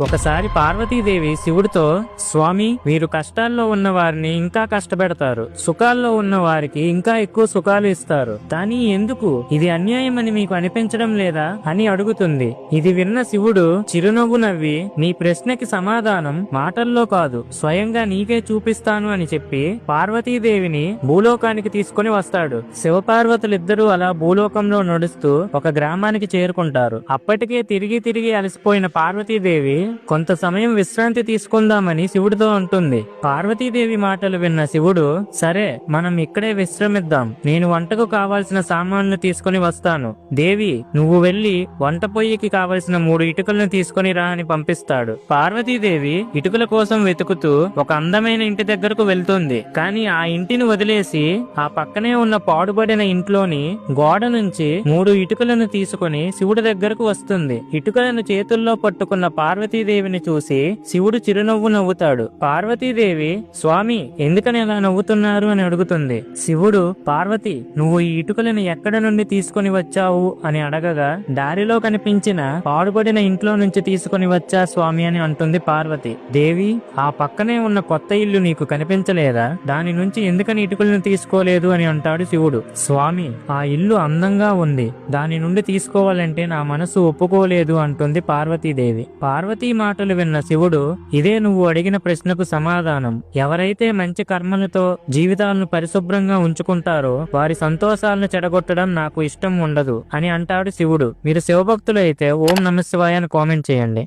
ఒకసారి పార్వతీదేవి శివుడితో, స్వామి, మీరు కష్టాల్లో ఉన్న వారిని ఇంకా కష్టపెడతారు, సుఖాల్లో ఉన్న వారికి ఇంకా ఎక్కువ సుఖాలు ఇస్తారు, కానీ ఎందుకు? ఇది అన్యాయం అని మీకు అనిపించడం లేదా అని అడుగుతుంది. ఇది విన్న శివుడు చిరునవ్వు నవ్వి, నీ ప్రశ్నకి సమాధానం మాటల్లో కాదు, స్వయంగా నీకే చూపిస్తాను అని చెప్పి పార్వతీదేవిని భూలోకానికి తీసుకుని వస్తాడు. శివపార్వతులిద్దరూ అలా భూలోకంలో నడుస్తూ ఒక గ్రామానికి చేరుకుంటారు. అప్పటికే తిరిగి తిరిగి అలసిపోయిన పార్వతీదేవి కొంత సమయం విశ్రాంతి తీసుకుందామని శివుడితో అంటుంది. పార్వతీదేవి మాటలు విన్న శివుడు, సరే, మనం ఇక్కడే విశ్రమిద్దాం, నేను వంటకు కావాల్సిన సామాన్లు తీసుకుని వస్తాను. దేవి, నువ్వు వెళ్లి వంట పొయ్యికి కావలసిన 3 ఇటుకలను తీసుకుని రా అని పంపిస్తాడు. పార్వతీదేవి ఇటుకల కోసం వెతుకుతూ ఒక అందమైన ఇంటి దగ్గరకు వెళ్తుంది. కానీ ఆ ఇంటిని వదిలేసి ఆ పక్కనే ఉన్న పాడుబడిన ఇంట్లోని గోడ నుంచి 3 ఇటుకలను తీసుకుని శివుడి దగ్గరకు వస్తుంది. ఇటుకలను చేతుల్లో పట్టుకున్న పార్వతీదేవిని చూసి శివుడు చిరునవ్వు నవ్వుతాడు. పార్వతీదేవి, స్వామి, ఎందుకని అలా నవ్వుతున్నారు అని అడుగుతుంది. శివుడు, పార్వతి, నువ్వు ఈ ఇటుకలను ఎక్కడ నుండి తీసుకుని వచ్చావు అని అడగగా, దారిలో కనిపించిన పాడుబడిన ఇంట్లో నుంచి తీసుకుని వచ్చా స్వామి అని అంటుంది పార్వతి. దేవి, ఆ పక్కనే ఉన్న కొత్త ఇల్లు నీకు కనిపించలేదా? దాని నుంచి ఎందుకని ఇటుకలను తీసుకోలేదు అని అంటాడు శివుడు. స్వామి, ఆ ఇల్లు అందంగా ఉంది, దాని నుండి తీసుకోవాలంటే నా మనసు ఒప్పుకోలేదు అంటుంది పార్వతీదేవి. పార్వతీ మాటలు విన్న శివుడు, ఇదే నువ్వు అడిగిన ప్రశ్నకు సమాధానం. ఎవరైతే మంచి కర్మలతో జీవితాలను పరిశుభ్రంగా ఉంచుకుంటారో వారి సంతోషాలను చెడగొట్టడం నాకు ఇష్టం ఉండదు అని అంటాడు శివుడు. మీరు శివభక్తులు అయితే ఓం నమః శివాయ అని కామెంట్ చేయండి.